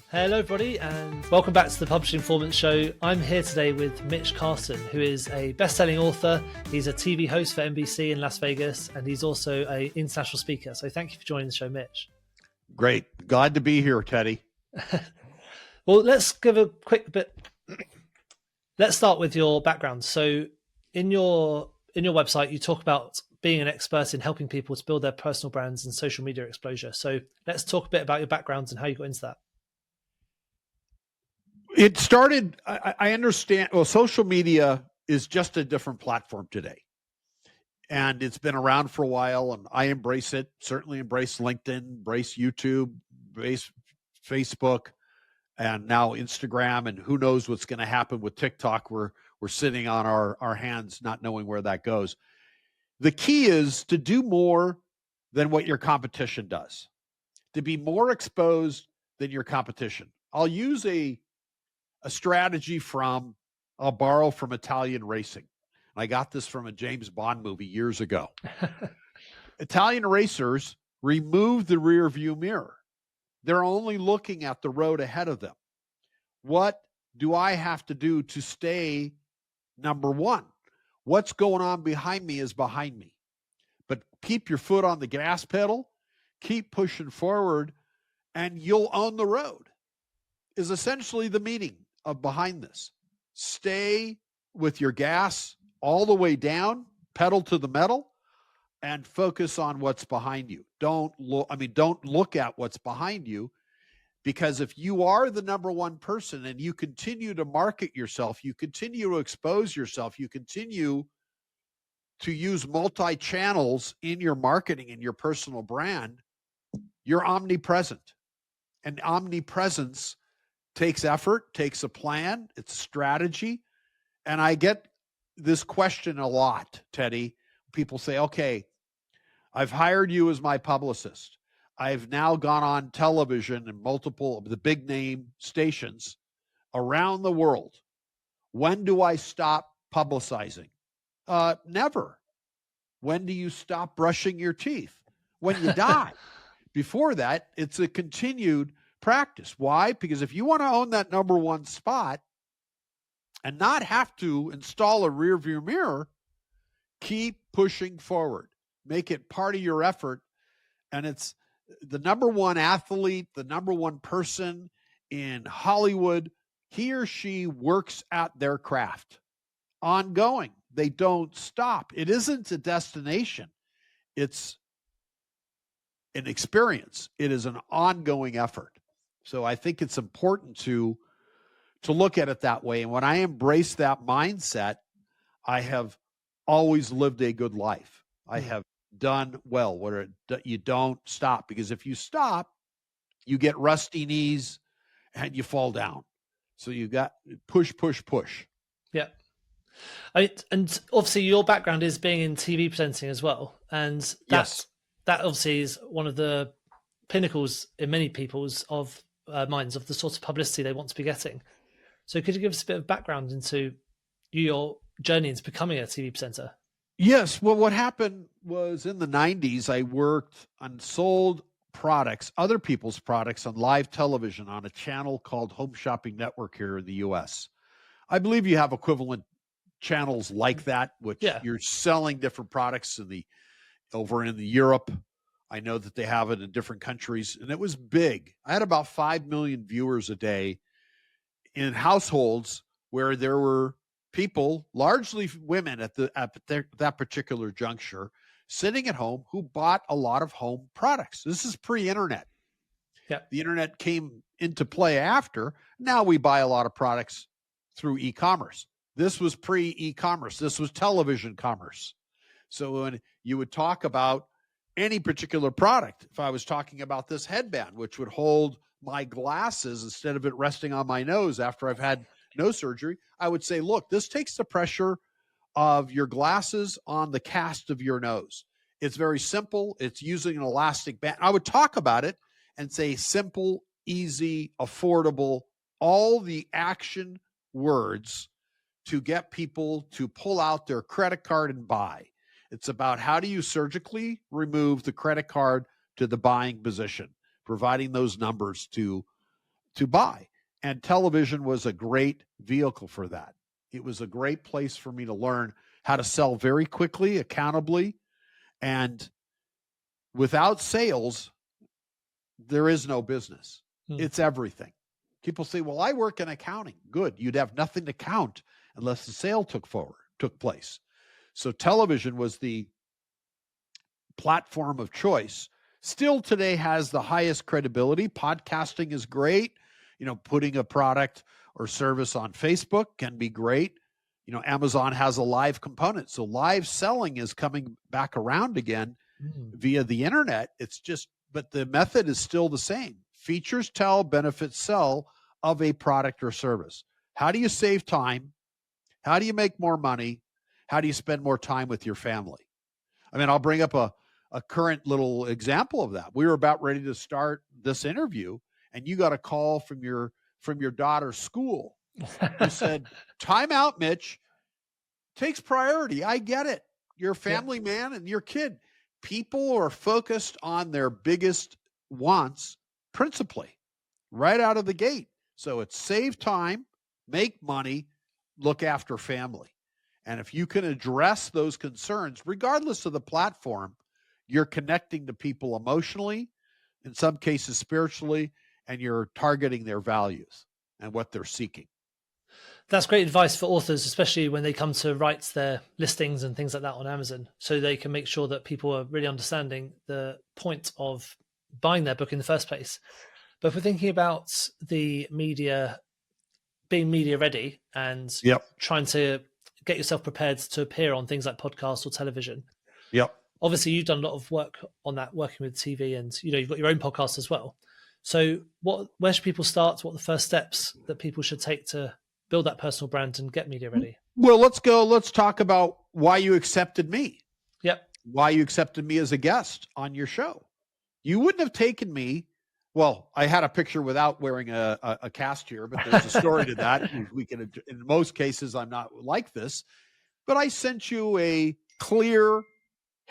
Hello, everybody, and welcome back to the Publishing Performance Show. I'm here today with Mitch Carson, who is a best-selling author. He's a TV host for NBC in Las Vegas, and he's also an international speaker. So thank you for joining the show, Mitch. Great. Glad to be here, Teddy. Well, let's give a quick bit. Let's start with your background. So in your website, you talk about being an expert in helping people to build their personal brands and social media exposure. So let's talk a bit about your background and how you got into that. It started, I understand, well, social media is just a different platform today. And it's been around for a while, and I embrace it, certainly embrace LinkedIn, embrace YouTube, embrace Facebook, and now Instagram, and who knows what's going to happen with TikTok. We're sitting on our hands not knowing where that goes. The key is to do more than what your competition does, to be more exposed than your competition. I'll use a strategy I'll borrow from Italian racing. I got this from a James Bond movie years ago. Italian racers remove the rear view mirror. They're only looking at the road ahead of them. What do I have to do to stay number one? What's going on behind me is behind me. But keep your foot on the gas pedal, keep pushing forward, and you'll own the road, is essentially the meaning of behind this. Stay with your gas all the way down, pedal to the metal, and focus on what's behind you. Don't look at what's behind you, because if you are the number one person and you continue to market yourself, you continue to expose yourself, you continue to use multi-channels in your marketing and your personal brand, you're omnipresent. And omnipresence takes effort, takes a plan, it's a strategy. And I get this question a lot, Teddy. People say, okay, I've hired you as my publicist. I've now gone on television and multiple of the big name stations around the world. When do I stop publicizing? Never. When do you stop brushing your teeth? When you die. Before that, it's a continued practice. Why? Because if you want to own that number one spot and not have to install a rear view mirror, keep pushing forward. Make it part of your effort. And it's the number one athlete, the number one person in Hollywood. He or she works at their craft ongoing. They don't stop. It isn't a destination. It's an experience. It is an ongoing effort. So I think it's important to look at it that way. And when I embrace that mindset, I have always lived a good life. I have done well. Where you don't stop, because if you stop, you get rusty knees and you fall down. So you got push. Yeah. And obviously your background is being in TV presenting as well. And that obviously is one of the pinnacles in many people's minds of the sort of publicity they want to be getting. So could you give us a bit of background into your journey into becoming a TV presenter? Yes. Well, what happened was in the 90s, I worked and sold products, other people's products, on live television on a channel called Home Shopping Network here in the U.S. I believe you have equivalent channels like that, which you're selling different products over in the Europe. I know that they have it in different countries, and it was big. I had about 5 million viewers a day in households where there were people, largely women at that particular juncture, sitting at home who bought a lot of home products. This is pre-internet. Yeah. The internet came into play after. Now we buy a lot of products through e-commerce. This was pre-e-commerce. This was television commerce. So when you would talk about any particular product, if I was talking about this headband, which would hold my glasses instead of it resting on my nose after I've had nose surgery, I would say, look, this takes the pressure of your glasses on the cast of your nose. It's very simple. It's using an elastic band. I would talk about it and say simple, easy, affordable, all the action words to get people to pull out their credit card and buy. It's about how do you surgically remove the credit card to the buying position, providing those numbers to to buy. And television was a great vehicle for that. It was a great place for me to learn how to sell very quickly, accountably, and without sales, there is no business. It's everything. People say, well, I work in accounting. Good. You'd have nothing to count unless the sale took place. So television was the platform of choice. Still today has the highest credibility. Podcasting is great. Putting a product or service on Facebook can be great. Amazon has a live component. So live selling is coming back around again via the internet. But the method is still the same. Features tell, benefits sell of a product or service. How do you save time? How do you make more money? How do you spend more time with your family? I mean, I'll bring up a current little example of that. We were about ready to start this interview, and you got a call from your daughter's school. You said, time out, Mitch. Takes priority. I get it. You're a family man and your kid. People are focused on their biggest wants principally right out of the gate. So it's save time, make money, look after family. And if you can address those concerns, regardless of the platform, you're connecting to people emotionally, in some cases spiritually, and you're targeting their values and what they're seeking. That's great advice for authors, especially when they come to write their listings and things like that on Amazon, so they can make sure that people are really understanding the point of buying their book in the first place. But if we're thinking about the media, being media ready and trying to get yourself prepared to appear on things like podcasts or television. Obviously, you've done a lot of work on that, working with TV, and you've got your own podcast as well. So where should people start? What are the first steps that people should take to build that personal brand and get media ready? Well, let's talk about why you accepted me. Why you accepted me as a guest on your show. You wouldn't have taken me. Well, I had a picture without wearing a cast here, but there's a story to that. We can, in most cases, I'm not like this, but I sent you a clear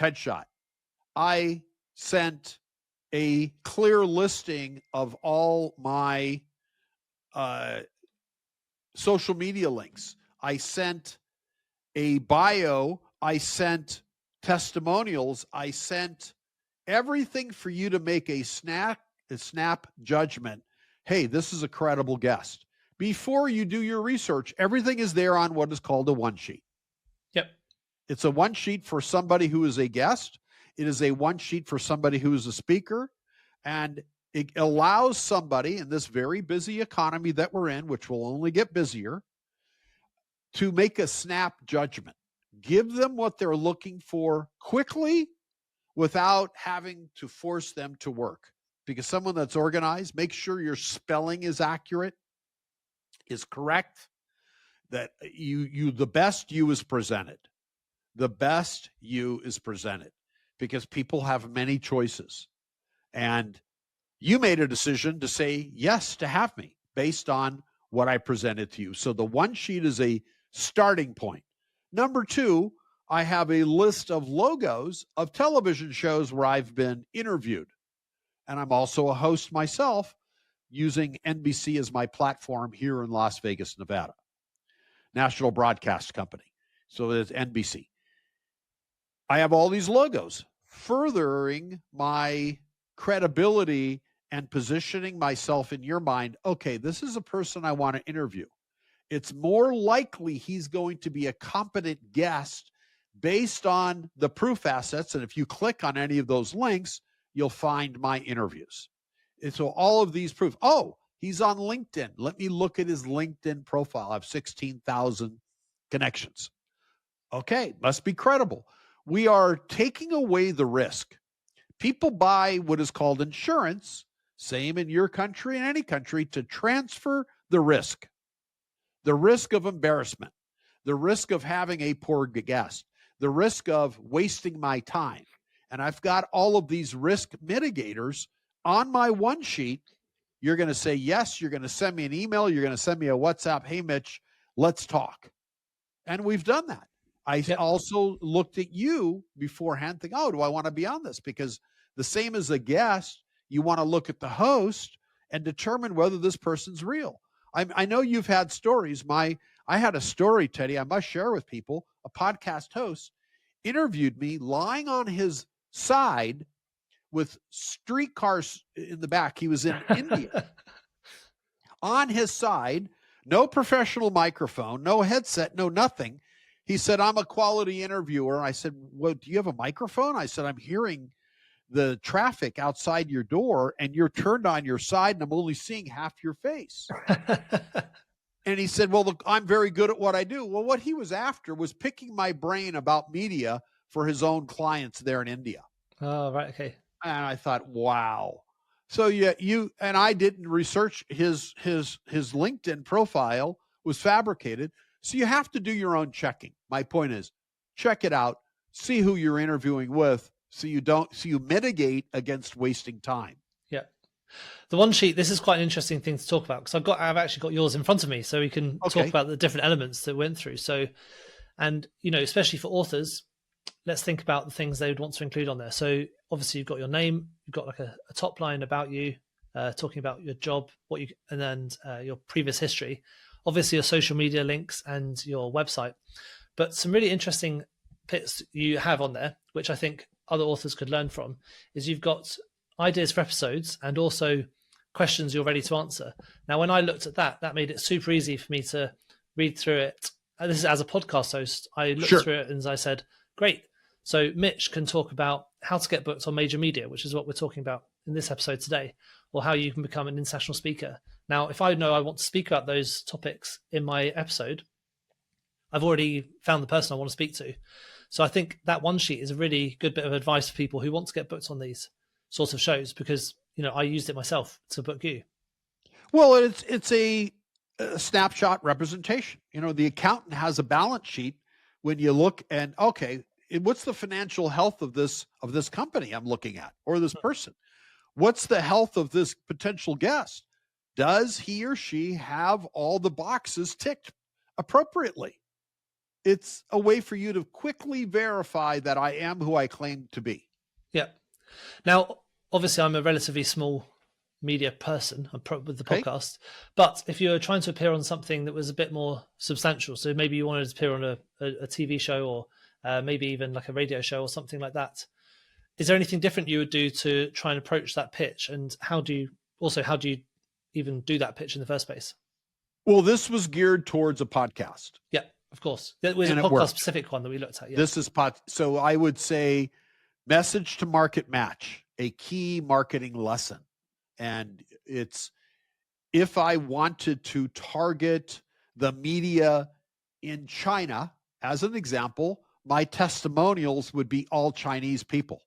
headshot. I sent a clear listing of all my social media links. I sent a bio. I sent testimonials. I sent everything for you to make a snap judgment. Hey, this is a credible guest. Before you do your research, everything is there on what is called a one sheet. It's a one sheet for somebody who is a guest. It is a one sheet for somebody who is a speaker. And it allows somebody in this very busy economy that we're in, which will only get busier, to make a snap judgment. Give them what they're looking for quickly without having to force them to work. Because someone that's organized, make sure your spelling is accurate, is correct, that the best you is presented. The best you is presented, because people have many choices. And you made a decision to say yes to have me based on what I presented to you. So the one sheet is a starting point. Number two, I have a list of logos of television shows where I've been interviewed. And I'm also a host myself, using NBC as my platform here in Las Vegas, Nevada. National Broadcast Company. So it's NBC. I have all these logos, furthering my credibility and positioning myself in your mind. Okay, this is a person I want to interview. It's more likely he's going to be a competent guest based on the proof assets. And if you click on any of those links, you'll find my interviews. And so all of these proof. Oh, he's on LinkedIn. Let me look at his LinkedIn profile. I have 16,000 connections. Okay, must be credible. We are taking away the risk. People buy what is called insurance, same in your country and any country, to transfer the risk of embarrassment, the risk of having a poor guest, the risk of wasting my time. And I've got all of these risk mitigators on my one sheet. You're going to say yes. You're going to send me an email. You're going to send me a WhatsApp. Hey, Mitch, let's talk. And we've done that. I also looked at you beforehand, think, oh, do I want to be on this? Because the same as a guest, you want to look at the host and determine whether this person's real. I know you've had stories. I had a story, Teddy, I must share with people. A podcast host interviewed me lying on his side with streetcars in the back. He was in India. On his side, no professional microphone, no headset, no nothing. He said, I'm a quality interviewer. I said, well, do you have a microphone? I said, I'm hearing the traffic outside your door and you're turned on your side and I'm only seeing half your face. And he said, well, look, I'm very good at what I do. Well, what he was after was picking my brain about media for his own clients there in India. Oh, right. Okay. And I thought, wow. So yeah, you and I didn't research his LinkedIn profile was fabricated. So you have to do your own checking. My point is, check it out, see who you're interviewing with, so you mitigate against wasting time. Yeah. The one sheet, this is quite an interesting thing to talk about because I've actually got yours in front of me, so we can talk about the different elements that went through. So, and especially for authors, let's think about the things they would want to include on there. So obviously you've got your name, you've got like a top line about you, talking about your job, and then your previous history, obviously your social media links and your website. But some really interesting bits you have on there, which I think other authors could learn from, is you've got ideas for episodes and also questions you're ready to answer. Now, when I looked at that made it super easy for me to read through it. This is as a podcast host. I looked through it and I said, great. So Mitch can talk about how to get booked on major media, which is what we're talking about in this episode today, or how you can become an international speaker. Now, if I know I want to speak about those topics in my episode, I've already found the person I want to speak to. So I think that one sheet is a really good bit of advice for people who want to get booked on these sorts of shows, because I used it myself to book you. Well, it's a snapshot representation. The accountant has a balance sheet when you look and okay, what's the financial health of this company I'm looking at, or this person? What's the health of this potential guest? Does he or she have all the boxes ticked appropriately? It's a way for you to quickly verify that I am who I claim to be. Yeah. Now, obviously, I'm a relatively small media person with the podcast, but if you're trying to appear on something that was a bit more substantial, so maybe you wanted to appear on a TV show or maybe even like a radio show or something like that, is there anything different you would do to try and approach that pitch? And how do you even do that pitch in the first place? Well, this was geared towards a podcast. Yeah, of course. That was a podcast specific one that we looked at. Yeah. This is so I would say message to market match, a key marketing lesson. And it's, if I wanted to target the media in China, as an example, my testimonials would be all Chinese people.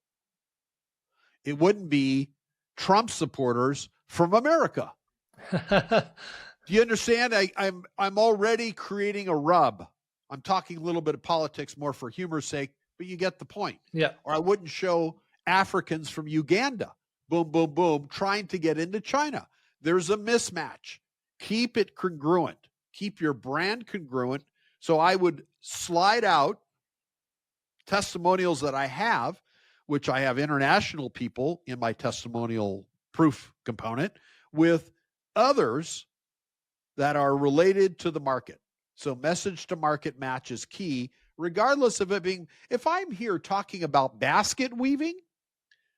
It wouldn't be Trump supporters from America. Do you understand? I'm already creating a rub. I'm talking a little bit of politics more for humor's sake, but you get the point. Yeah. Or I wouldn't show Africans from Uganda, boom, boom, boom, trying to get into China. There's a mismatch. Keep it congruent. Keep your brand congruent. So I would slide out testimonials that I have, which I have international people in my testimonial proof component, with others that are related to the market. So message to market match is key, regardless of it being, if I'm here talking about basket weaving,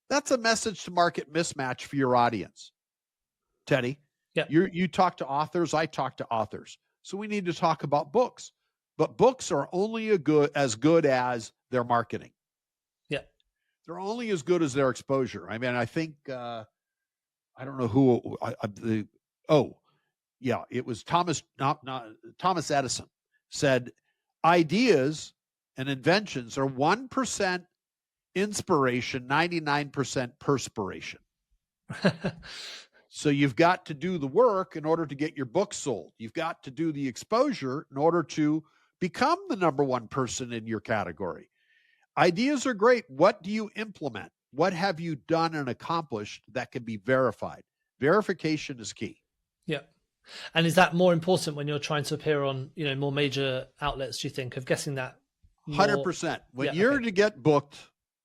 that's a message to market mismatch for your audience. Teddy, yeah. You talk to authors, I talk to authors. So we need to talk about books, but books are only as good as their marketing. Yeah. They're only as good as their exposure. I mean, I think, I don't know who, it was Thomas Edison said, ideas and inventions are 1% inspiration, 99% perspiration. So you've got to do the work in order to get your book sold. You've got to do the exposure in order to become the number one person in your category. Ideas are great. What do you implement? What have you done and accomplished that can be verified? Verification is key. Yeah. And is that more important when you're trying to appear on, more major outlets, do you think, of getting that? 100%. When you're to get booked,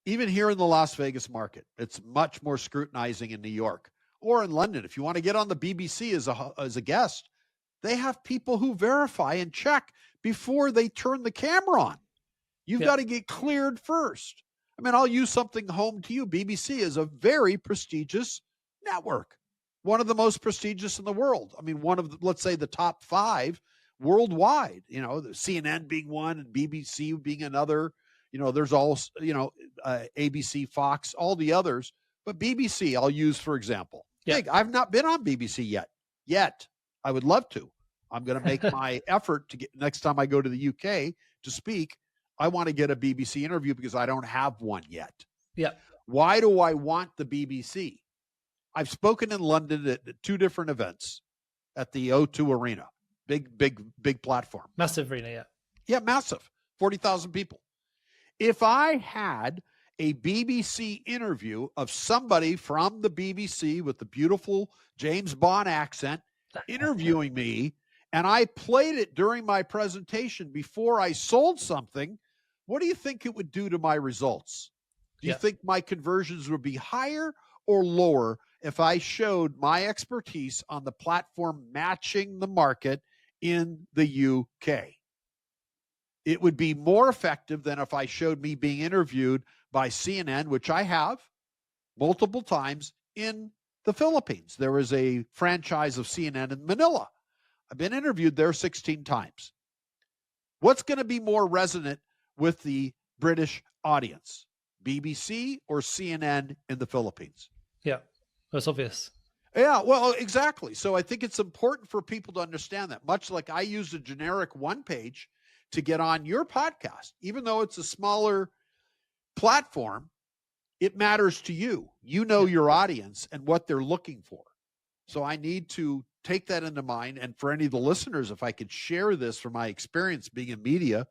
even here in the Las Vegas market, it's much more scrutinizing in New York. or in London, if you want to get on the BBC as a guest, they have people who verify and check before they turn the camera on. You've got to get cleared first. I mean, I'll use something home to you. BBC is a very prestigious network, one of the most prestigious in the world. I mean, one of the, let's say, the top 5 worldwide, the CNN being one and BBC being another. There's also, ABC, Fox, all the others. But BBC, I'll use, for example. Yeah. I've not been on BBC yet. I would love to. I'm going to make my effort to get, next time I go to the UK to speak, I want to get a BBC interview because I don't have one yet. Yeah. Why do I want the BBC? I've spoken in London at 2 different events at the O2 Arena. Big platform. Massive arena, yeah. Yeah, massive. 40,000 people. If I had a BBC interview of somebody from the BBC with the beautiful James Bond accent interviewing me, and I played it during my presentation before I sold something, what do you think it would do to my results? Do you think my conversions would be higher or lower if I showed my expertise on the platform matching the market in the UK? It would be more effective than if I showed me being interviewed by CNN, which I have multiple times in the Philippines. There is a franchise of CNN in Manila. I've been interviewed there 16 times. What's going to be more resonant with the British audience, BBC or CNN in the Philippines? Yeah, that's obvious. Yeah, well, exactly. So I think it's important for people to understand that. Much like I use a generic one page to get on your podcast, even though it's a smaller platform, it matters to you. You know your audience and what they're looking for. So I need to take that into mind. And for any of the listeners, if I could share this from my experience being in media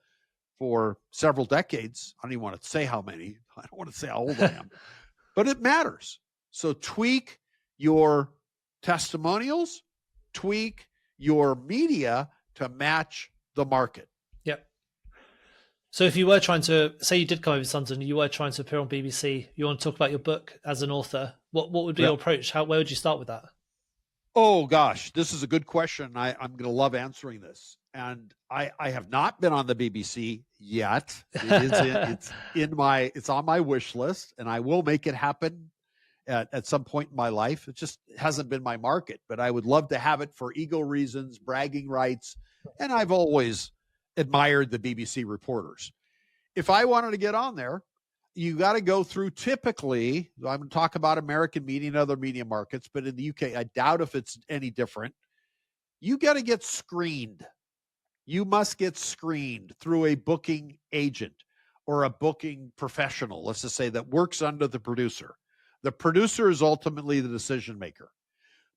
for several decades, I don't even want to say how many. I don't want to say how old I am, but it matters. So tweak your testimonials, tweak your media to match the market. Yep. So if you were trying to, say you did come over to London, you were trying to appear on BBC, you want to talk about your book as an author, what would be your approach? Where would you start with that? Oh, gosh, this is a good question. I'm going to love answering this. And I have not been on the BBC yet. It's on my wish list, and I will make it happen at some point in my life. It just hasn't been my market, but I would love to have it for ego reasons, bragging rights. And I've always admired the BBC reporters. If I wanted to get on there, you got to go through, typically, I'm going to talk about American media and other media markets, but in the UK, I doubt if it's any different. You got to get screened. You must get screened through a booking agent or a booking professional, let's just say, that works under the producer. The producer is ultimately the decision maker.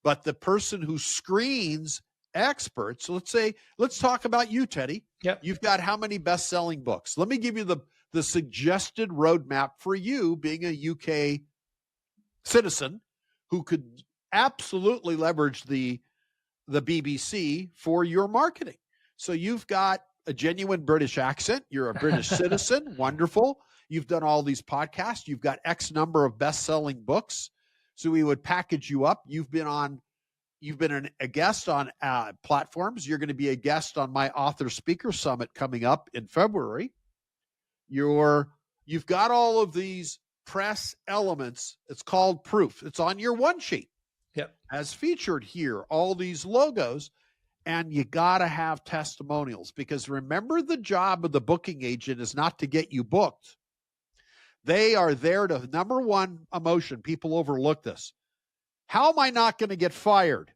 But the person who screens experts, let's talk about you, Teddy. Yep. You've got how many best-selling books? Let me give you the suggested roadmap for you being a UK citizen who could absolutely leverage the BBC for your marketing. So you've got a genuine British accent. You're a British citizen. Wonderful. You've done all these podcasts. You've got X number of best-selling books. So we would package you up. You've been a guest on platforms. You're going to be a guest on my Author Speaker Summit coming up in February. You've got all of these press elements. It's called proof. It's on your one sheet. Yep. As featured here, all these logos. And you got to have testimonials, because remember, the job of the booking agent is not to get you booked. They are there to, number one, emotion. People overlook this. How am I not going to get fired?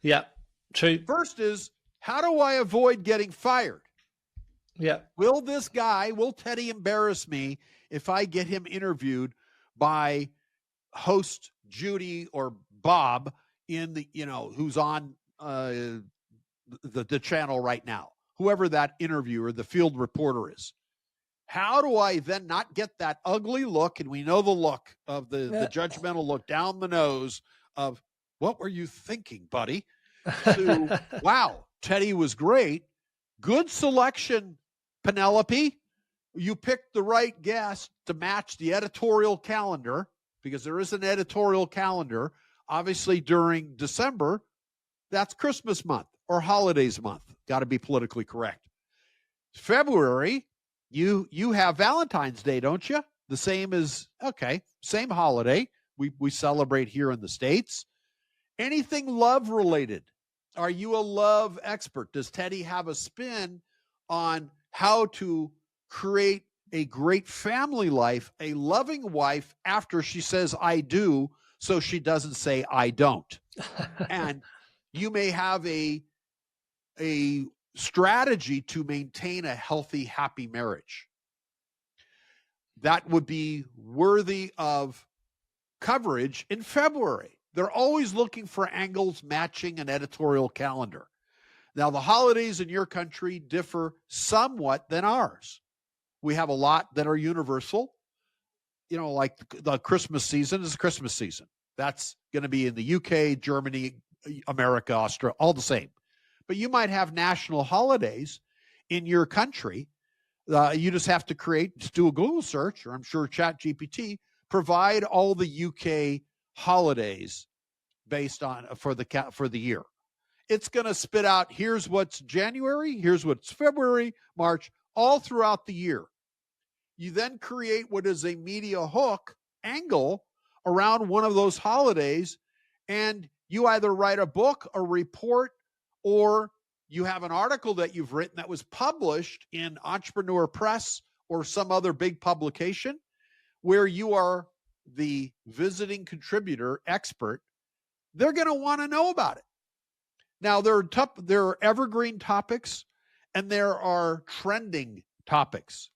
Yeah, true. First is, how do I avoid getting fired? Yeah. Will Teddy embarrass me if I get him interviewed by host Judy or Bob in the, who's on the channel right now, whoever that interviewer, the field reporter is? How do I then not get that ugly look? And we know the look of the judgmental look down the nose of, what were you thinking, buddy? To, wow, Teddy was great. Good selection, Penelope. You picked the right guest to match the editorial calendar. because there is an editorial calendar. Obviously, during December, that's Christmas month or holidays month. Got to be politically correct. February, you have Valentine's Day, don't you? The same as, okay, same holiday. We celebrate here in the States. Anything love related? Are you a love expert? Does Teddy have a spin on how to create a great family life, a loving wife after she says I do, so she doesn't say I don't? And you may have a strategy to maintain a healthy, happy marriage. That would be worthy of coverage in February. They're always looking for angles matching an editorial calendar. Now, the holidays in your country differ somewhat than ours. We have a lot that are universal. You know, like the Christmas season is Christmas season. That's going to be in the UK, Germany, America, Australia, all the same. But you might have national holidays in your country. You just have to do a Google search, or I'm sure ChatGPT, provide all the UK holidays based on for the year. It's going to spit out, here's what's January, here's what's February, March, all throughout the year. You then create what is a media hook angle around one of those holidays, and you either write a book, a report, or you have an article that you've written that was published in Entrepreneur Press or some other big publication where you are the visiting contributor expert. They're going to want to know about it. Now, there are evergreen topics and there are trending topics.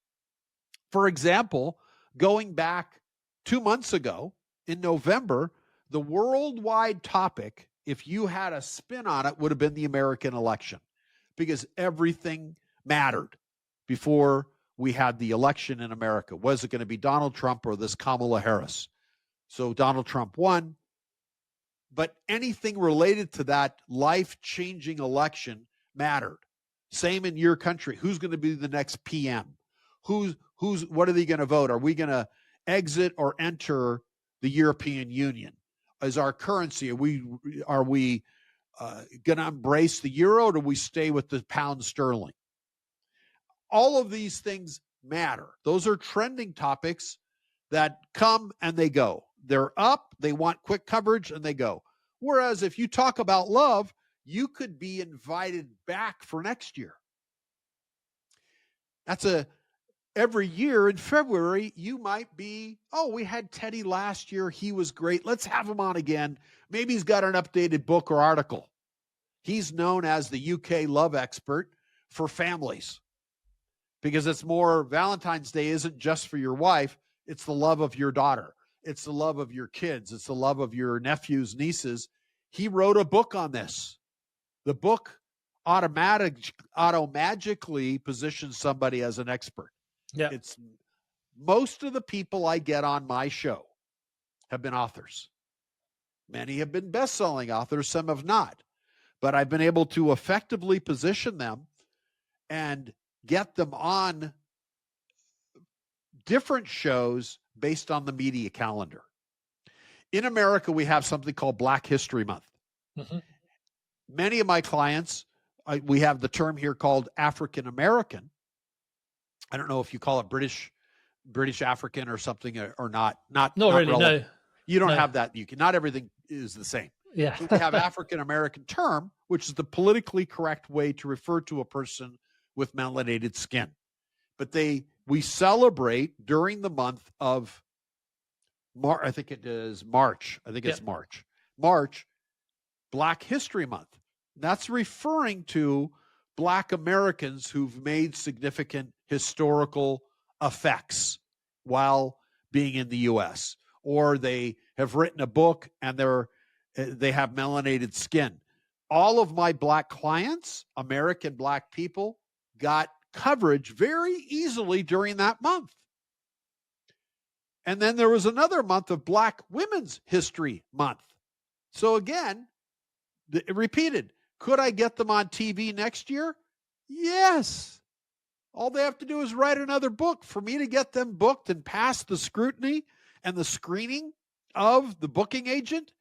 For example, going back 2 months ago in November, the worldwide topic, if you had a spin on it, would have been the American election, because everything mattered before we had the election in America. Was it going to be Donald Trump or this Kamala Harris? So Donald Trump won. But anything related to that life-changing election mattered. Same in your country. Who's going to be the next PM? What are they going to vote? Are we going to exit or enter the European Union? Is our currency, are we going to embrace the euro, or do we stay with the pound sterling? All of these things matter. Those are trending topics that come and they go. They're up, they want quick coverage, and they go. Whereas if you talk about love, you could be invited back for next year. Every year in February, you might be, we had Teddy last year. He was great. Let's have him on again. Maybe he's got an updated book or article. He's known as the UK love expert for families, because it's more, Valentine's Day isn't just for your wife. It's the love of your daughter. It's the love of your kids. It's the love of your nephews, nieces. He wrote a book on this. The book automagically positions somebody as an expert. Yeah. It's most of the people I get on my show have been authors. Many have been best-selling authors, some have not. But I've been able to effectively position them and get them on different shows based on the media calendar. In America, we have something called Black History Month. Mm-hmm. Many of my clients, we have the term here called African American. I don't know if you call it British African or something or not. Not really, relevant. no. You don't have that. Not everything is the same. Yeah. So we have African American term, which is the politically correct way to refer to a person with melanated skin. But we celebrate during the month of March. I think it is March. It's March. March, Black History Month. That's referring to Black Americans who've made significant historical effects while being in the U.S., or they have written a book and they have melanated skin. All of my Black clients, American Black people, got coverage very easily during that month. And then there was another month of Black Women's History Month. So again, repeated, could I get them on TV next year? Yes. All they have to do is write another book for me to get them booked and pass the scrutiny and the screening. of the booking agent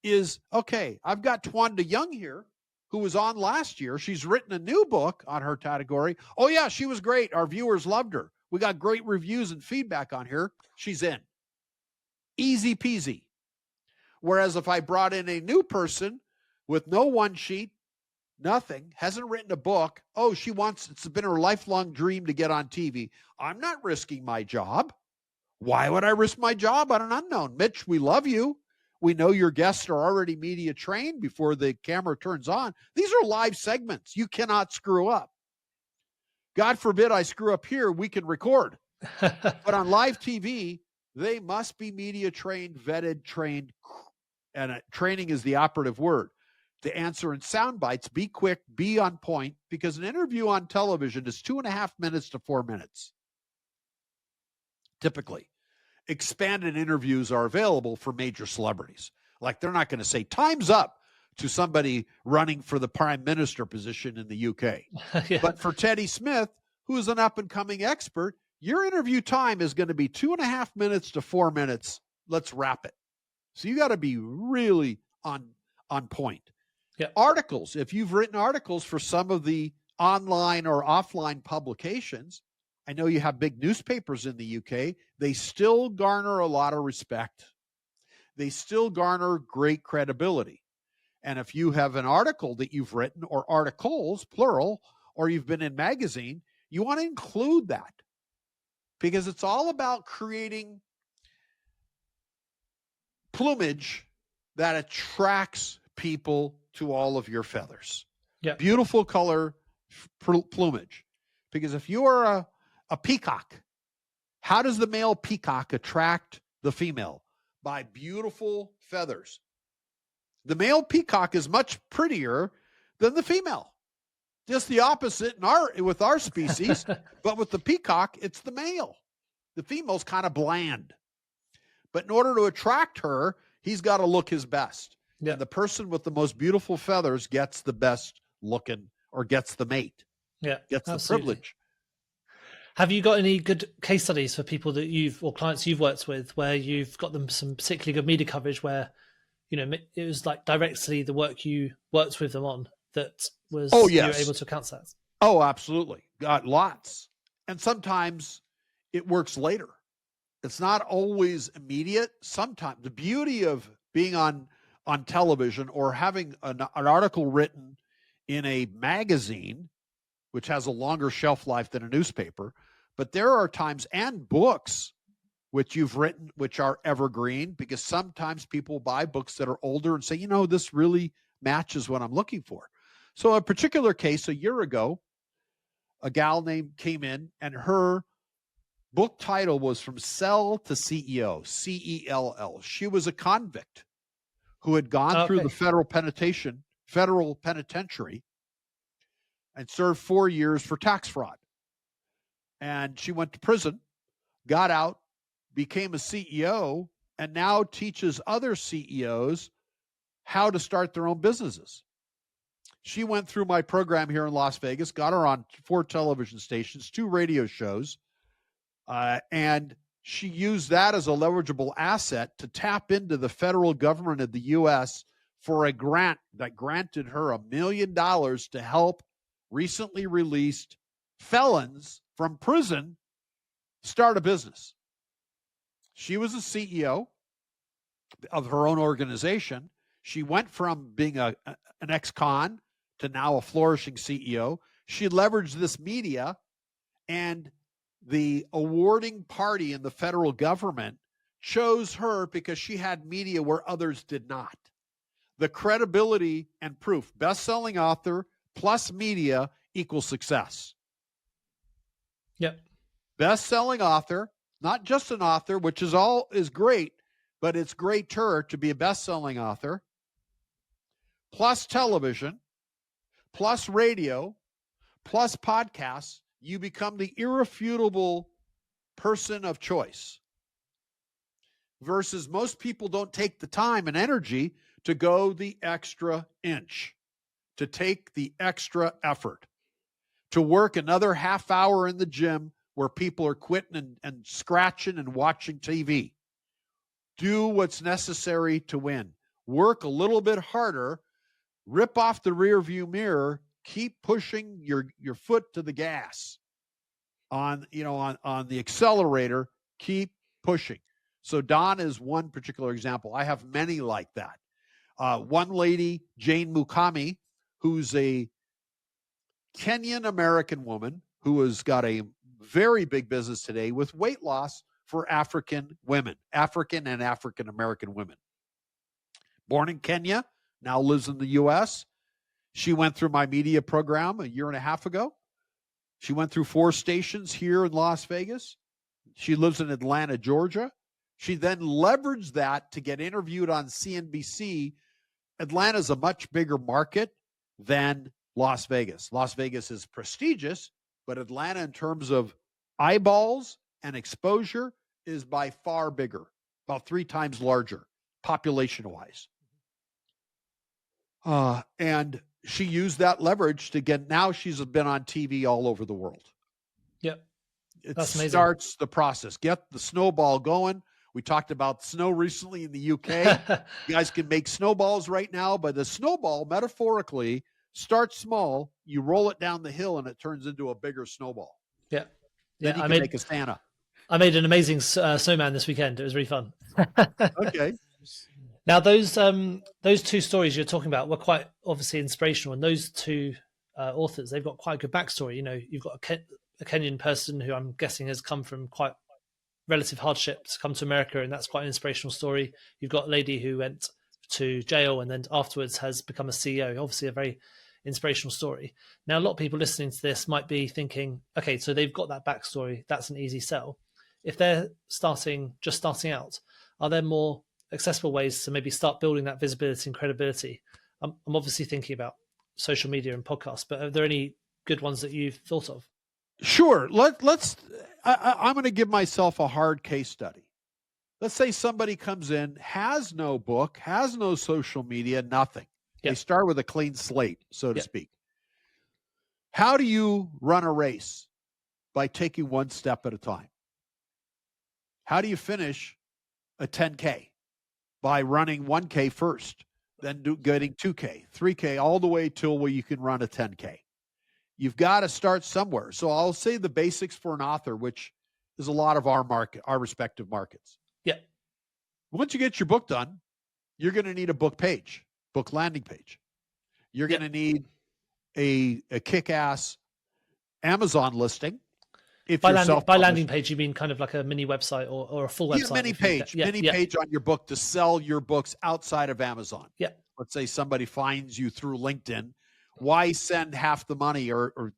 is, okay, I've got Twanda Young here who was on last year. She's written a new book on her category. Oh, yeah, she was great. Our viewers loved her. We got great reviews and feedback on her. She's in. Easy peasy. Whereas if I brought in a new person with no one sheet, nothing, hasn't written a book, oh, it's been her lifelong dream to get on TV. I'm not risking my job. Why would I risk my job on an unknown? Mitch, we love you. We know your guests are already media trained before the camera turns on. These are live segments. You cannot screw up. God forbid I screw up here, we can record. But on live TV, they must be media trained, vetted, trained, and training is the operative word. To answer in sound bites, be quick, be on point, because an interview on television is 2.5 minutes to 4 minutes. Typically. Expanded interviews are available for major celebrities. Like they're not going to say time's up to somebody running for the prime minister position in the UK. Yeah. But for Teddy Smith, who is an up-and-coming expert, your interview time is going to be 2.5 minutes to 4 minutes. Let's wrap it. So you got to be really on point. Yeah. Articles. If you've written articles for some of the online or offline publications, I know you have big newspapers in the UK. They still garner a lot of respect. They still garner great credibility. And if you have an article that you've written, or articles, plural, or you've been in magazine, you want to include that, because it's all about creating plumage that attracts people to all of your feathers. Yeah. Beautiful color plumage. Because if you are a peacock, how does the male peacock attract the female? By beautiful feathers. The male peacock is much prettier than the female. Just the opposite with our species, but with the peacock, it's the male. The female's kind of bland. But in order to attract her, he's got to look his best. Yeah. And the person with the most beautiful feathers gets the best looking, or gets the mate. Yeah, gets absolutely. The privilege. Have you got any good case studies for people that or clients you've worked with, where you've got them some particularly good media coverage, where, it was like directly the work you worked with them on that was you were able to account for that? Oh, absolutely. Got lots. And sometimes it works later. It's not always immediate. Sometimes the beauty of being on television, or having an article written in a magazine, which has a longer shelf life than a newspaper, but there are times, and books which you've written, which are evergreen, because sometimes people buy books that are older and say, this really matches what I'm looking for. So a particular case, a year ago, a gal came in, and her book title was From Cell to CEO, CELL. She was a convict who had gone through the federal penitentiary and served 4 years for tax fraud. And she went to prison, got out, became a CEO, and now teaches other CEOs how to start their own businesses. She went through my program here in Las Vegas, got her on 4 television stations, 2 radio shows, and she used that as a leverageable asset to tap into the federal government of the U.S. for a grant that granted her $1 million to help recently released felons from prison start a business. She was a CEO of her own organization. She went from being an ex-con to now a flourishing CEO. She leveraged this media, and the awarding party in the federal government chose her because she had media where others did not. The credibility and proof. Best-selling author plus media equals success. Yep. Best-selling author, not just an author, which is great, but it's greater to be a best-selling author, plus television, plus radio, plus podcasts. You become the irrefutable person of choice. Versus most people don't take the time and energy to go the extra inch, to take the extra effort, to work another half hour in the gym where people are quitting and scratching and watching TV, Do what's necessary to win. Work a little bit harder. Rip off the rear view mirror. Keep pushing your foot to the gas on the accelerator. Keep pushing. So Don is one particular example. I have many like that. One lady, Jane Mukami, who's a Kenyan American woman who has got a very big business today with weight loss for African women, African and African American women. Born in Kenya, now lives in the U.S. She went through my media program a year and a half ago. She went through 4 stations here in Las Vegas. She lives in Atlanta, Georgia. She then leveraged that to get interviewed on CNBC. Atlanta's a much bigger market than Las Vegas. Las Vegas is prestigious, but Atlanta, in terms of eyeballs and exposure, is by far bigger, about 3 times larger, population-wise. And she used that leverage to get, now she's been on TV all over the world. Yep. That's amazing. Starts the process. Get the snowball going. We talked about snow recently in the UK. You guys can make snowballs right now, but the snowball, metaphorically, starts small. You roll it down the hill, and it turns into a bigger snowball. Yeah. Then you can make a Santa. I made an amazing snowman this weekend. It was really fun. Okay. Now, those 2 stories you're talking about were quite obviously inspirational, and those 2 authors, they've got quite a good backstory. You know, you've got a Kenyan person who I'm guessing has come from quite relative hardship to come to America, and that's quite an inspirational story. You've got a lady who went to jail and then afterwards has become a CEO. Obviously, a very inspirational story. Now, a lot of people listening to this might be thinking, okay, so they've got that backstory. That's an easy sell. If they're just starting out, are there more accessible ways to maybe start building that visibility and credibility? I'm obviously thinking about social media and podcasts, but are there any good ones that you've thought of? Sure. I'm going to give myself a hard case study. Let's say somebody comes in, has no book, has no social media, nothing. Yep. They start with a clean slate, so to speak. How do you run a race? By taking one step at a time. How do you finish a 10K? By running 1K first, then getting 2K, 3K, all the way till where you can run a 10K. You've got to start somewhere. So I'll say the basics for an author, which is a lot of our respective markets. Yeah. Once you get your book done, you're going to need a book landing page. You're going to need a kick-ass Amazon listing. If by landing page, you mean kind of like a mini website or a full website? Mini page on your book to sell your books outside of Amazon. Yeah. Let's say somebody finds you through LinkedIn. Why send half the money or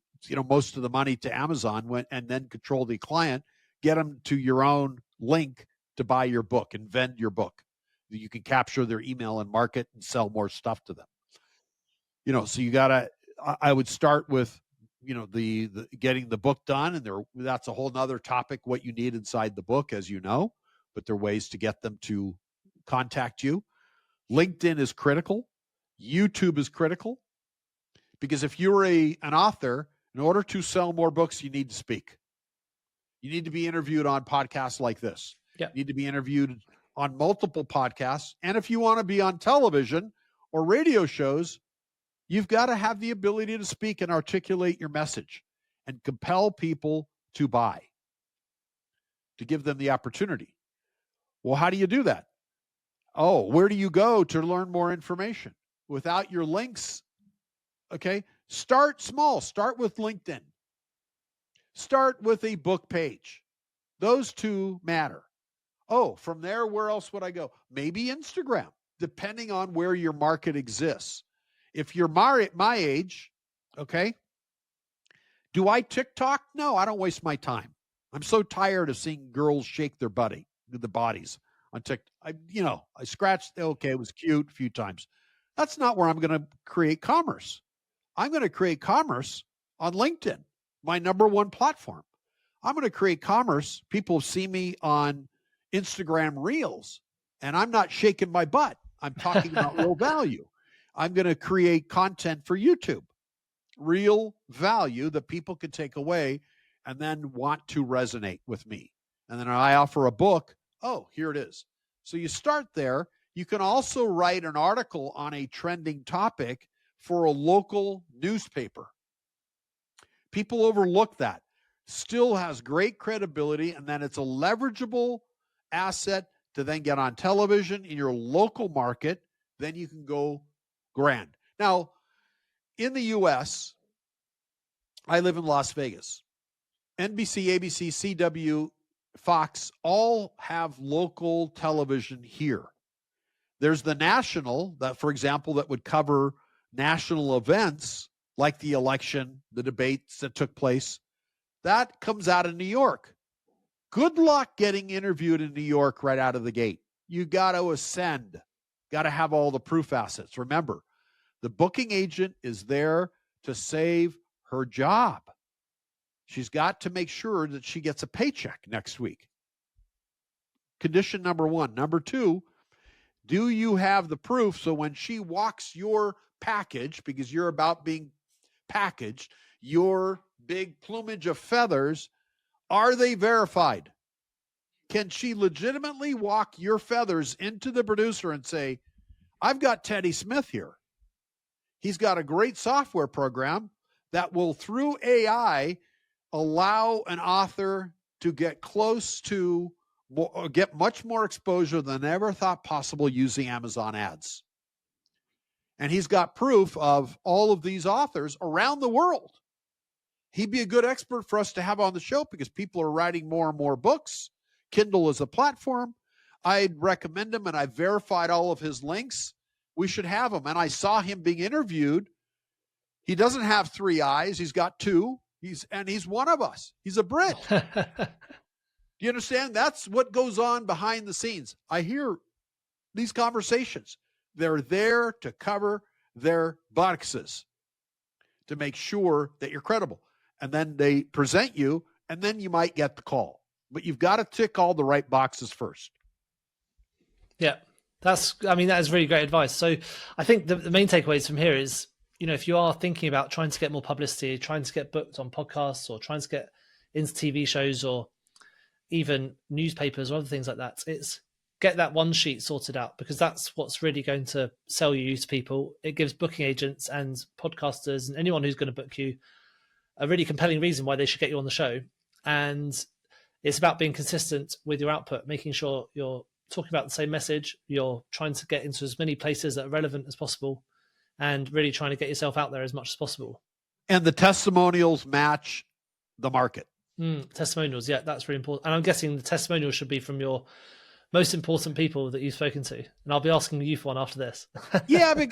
most of the money to Amazon and then control the client? Get them to your own link to buy your book and vend your book. You can capture their email and market and sell more stuff to them. So you gotta. I would start with the getting the book done, and that's a whole nother topic. What you need inside the book, as you know, but there are ways to get them to contact you. LinkedIn is critical. YouTube is critical. Because if you're an author, in order to sell more books, you need to speak. You need to be interviewed on podcasts like this. Yeah. You need to be interviewed on multiple podcasts. And if you want to be on television or radio shows, you've got to have the ability to speak and articulate your message and compel people to buy, to give them the opportunity. Well, how do you do that? Oh, where do you go to learn more information? Without your links, okay, start small. Start with LinkedIn. Start with a book page. Those 2 matter. Oh, from there, where else would I go? Maybe Instagram, depending on where your market exists. If you're my age, okay, do I TikTok? No, I don't waste my time. I'm so tired of seeing girls shake their bodies on TikTok. I scratched, okay, it was cute a few times. That's not where I'm going to create commerce. I'm going to create commerce on LinkedIn, my number 1 platform. I'm going to create commerce. People see me on Instagram Reels, and I'm not shaking my butt. I'm talking about real value. I'm going to create content for YouTube, real value that people can take away and then want to resonate with me. And then I offer a book. Oh, here it is. So you start there. You can also write an article on a trending topic for a local newspaper. People overlook that. Still has great credibility, and then it's a leverageable asset to then get on television in your local market. Then you can go grand. Now, in the U.S., I live in Las Vegas. NBC, ABC, CW, Fox all have local television here. There's the national that, for example, that would cover national events like the election, the debates that took place. That comes out of New York. Good luck getting interviewed in New York right out of the gate. You got to ascend, got to have all the proof assets. Remember, the booking agent is there to save her job. She's got to make sure that she gets a paycheck next week. Condition number one. Number two, do you have the proof so when she walks your package, because you're about being packaged, your big plumage of feathers, are they verified? Can she legitimately walk your feathers into the producer and say, I've got Teddy Smith here. He's got a great software program that will, through AI, allow an author to get close to, or get much more exposure than ever thought possible using Amazon ads. And he's got proof of all of these authors around the world. He'd be a good expert for us to have on the show because people are writing more and more books. Kindle is a platform. I'd recommend him, and I verified all of his links. We should have him. And I saw him being interviewed. He doesn't have 3 eyes. He's got 2. He's one of us. He's a Brit. Do you understand? That's what goes on behind the scenes. I hear these conversations. They're there to cover their boxes, to make sure that you're credible. And then they present you, and then you might get the call. But you've got to tick all the right boxes first. Yeah, that is really great advice. So I think the main takeaways from here is, if you are thinking about trying to get more publicity, trying to get booked on podcasts, or trying to get into TV shows, or even newspapers or other things like that, it's get that one sheet sorted out, because that's what's really going to sell you to people. It gives booking agents and podcasters and anyone who's going to book you a really compelling reason why they should get you on the show. And it's about being consistent with your output, making sure you're talking about the same message, you're trying to get into as many places that are relevant as possible, and really trying to get yourself out there as much as possible. And the testimonials match the market. Testimonials, yeah, that's really important. And I'm guessing the testimonials should be from your most important people that you've spoken to. And I'll be asking you for one after this. Yeah, but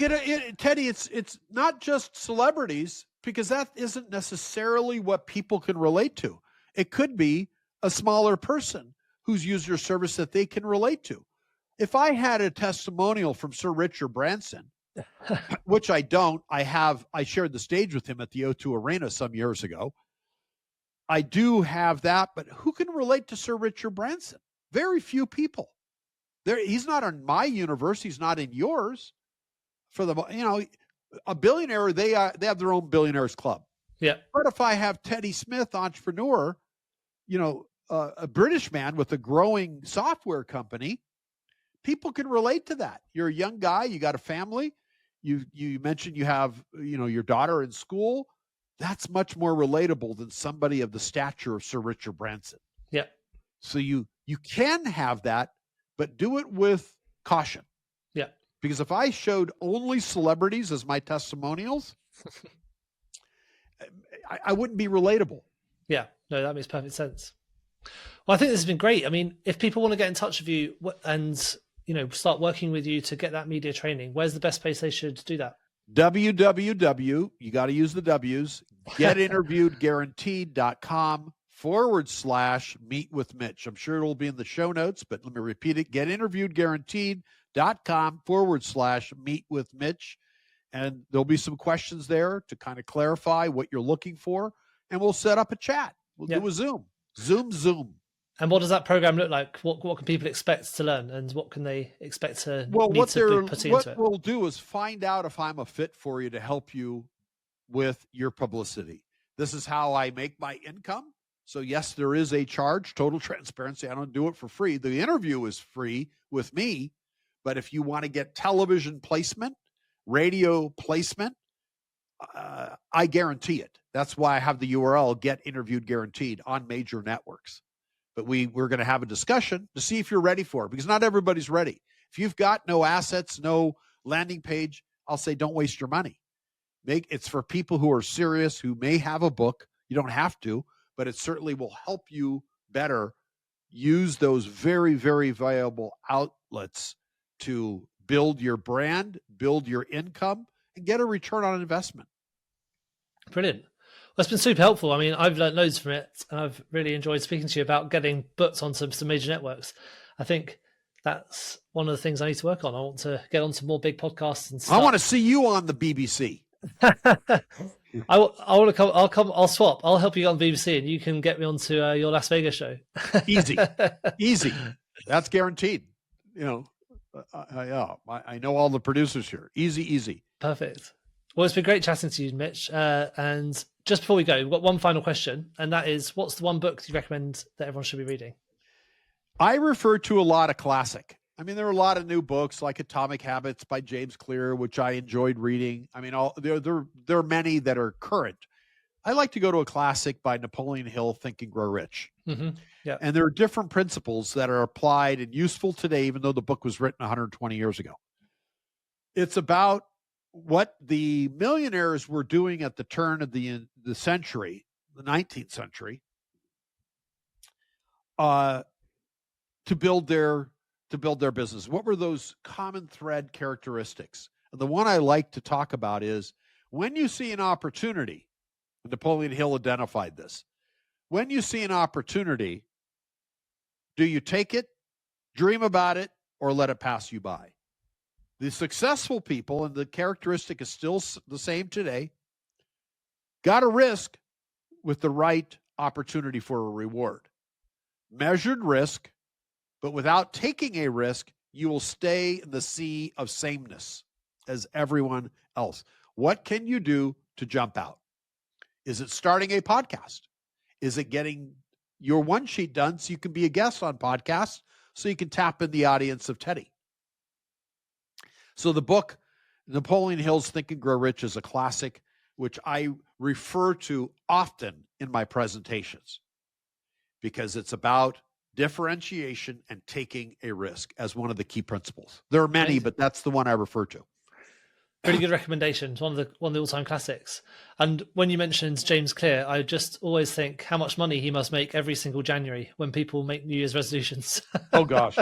Teddy, it's not just celebrities, because that isn't necessarily what people can relate to. It could be a smaller person who's used your service that they can relate to. If I had a testimonial from Sir Richard Branson, which I don't, I shared the stage with him at the O2 Arena some years ago. I do have that, but who can relate to Sir Richard Branson? Very few people. He's not in my universe. He's not in yours. For a billionaire, they have their own billionaires club. Yeah. But if I have Teddy Smith, entrepreneur, a British man with a growing software company, people can relate to that. You're a young guy. You got a family. You mentioned you have your daughter in school. That's much more relatable than somebody of the stature of Sir Richard Branson. Yeah. So you can have that, but do it with caution. Yeah. Because if I showed only celebrities as my testimonials, I wouldn't be relatable. Yeah. No, that makes perfect sense. Well, I think this has been great. I mean, if people want to get in touch with you and start working with you to get that media training, where's the best place they should do that? www, you got to use the W's, getinterviewedguaranteed.com/meet with Mitch. I'm sure it'll be in the show notes, but let me repeat it. getinterviewedguaranteed.com/meet with Mitch. And there'll be some questions there to kind of clarify what you're looking for. And we'll set up a chat. We'll do a Zoom. Zoom. And what does that program look like? What can people expect to learn, and what can they expect to what into it? We'll do is find out if I'm a fit for you to help you with your publicity. This is how I make my income. So yes, there is a charge, total transparency. I don't do it for free. The interview is free with me, but if you want to get television placement, radio placement, I guarantee it. That's why I have the URL, Get Interviewed Guaranteed, on major networks. But we're going to have a discussion to see if you're ready for it, because not everybody's ready. If you've got no assets, no landing page, I'll say don't waste your money. It's for people who are serious, who may have a book. You don't have to, but it certainly will help you better use those very, very viable outlets to build your brand, build your income, and get a return on investment. Brilliant. Well, it's been super helpful. I mean, I've learned loads from it, and I've really enjoyed speaking to you about getting books onto some major networks. I think that's one of the things I need to work on. I want to get onto more big podcasts and stuff. I want to see you on the BBC. I want to come. I'll swap. I'll help you on the BBC, and you can get me onto your Las Vegas show. Easy. That's guaranteed. You know, I know all the producers here. Easy. Perfect. Well, it's been great chatting to you, Mitch. And just before we go, we've got one final question, and that is, what's the one book you recommend that everyone should be reading? I refer to a lot of classic. I mean, there are a lot of new books like Atomic Habits by James Clear, which I enjoyed reading. I mean, there are many that are current. I like to go to a classic by Napoleon Hill, Think and Grow Rich. Mm-hmm. Yeah. And there are different principles that are applied and useful today, even though the book was written 120 years ago. It's about what the millionaires were doing at the turn of the century, the 19th century, to build their business. What were those common thread characteristics? And the one I like to talk about is, when you see an opportunity, Napoleon Hill identified this. When you see an opportunity, do you take it, dream about it, or let it pass you by? The successful people, and the characteristic is still the same today, got to risk with the right opportunity for a reward. Measured risk, but without taking a risk, you will stay in the sea of sameness as everyone else. What can you do to jump out? Is it starting a podcast? Is it getting your one sheet done so you can be a guest on podcasts, so you can tap in the audience of Teddy? So the book, Napoleon Hill's Think and Grow Rich, is a classic, which I refer to often in my presentations, because it's about differentiation and taking a risk as one of the key principles. There are many, but that's the one I refer to. Pretty good recommendation. One of the all-time classics. And when you mentioned James Clear, I just always think how much money he must make every single January when people make New Year's resolutions. Oh gosh.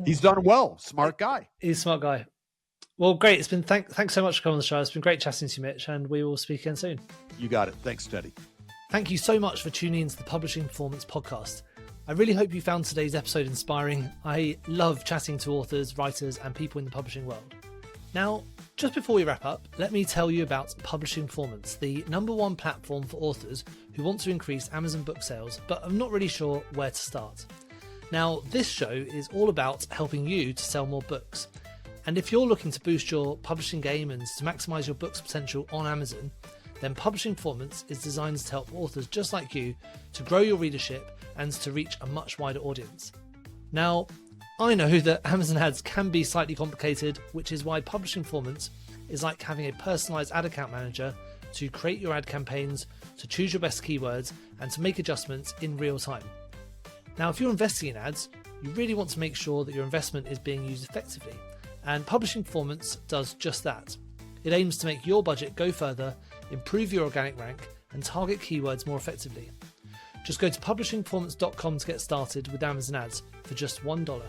He's done well. Smart guy. He's a smart guy. Well, great. It's been thanks so much for coming on the show. It's been great chatting to you, Mitch, and we will speak again soon. You got it. Thanks, Teddy. Thank you so much for tuning into the Publishing Performance podcast. I really hope you found today's episode inspiring. I love chatting to authors, writers, and people in the publishing world. Now, just before we wrap up, let me tell you about Publishing Performance, the #1 platform for authors who want to increase Amazon book sales, but are not really sure where to start. Now, this show is all about helping you to sell more books. And if you're looking to boost your publishing game and to maximize your book's potential on Amazon, then Publishing Performance is designed to help authors just like you to grow your readership and to reach a much wider audience. Now, I know that Amazon ads can be slightly complicated, which is why Publishing Performance is like having a personalized ad account manager to create your ad campaigns, to choose your best keywords, and to make adjustments in real time. Now, if you're investing in ads, you really want to make sure that your investment is being used effectively, and Publishing Performance does just that. It aims to make your budget go further, improve your organic rank, and target keywords more effectively. Just go to publishingperformance.com to get started with Amazon ads for just $1.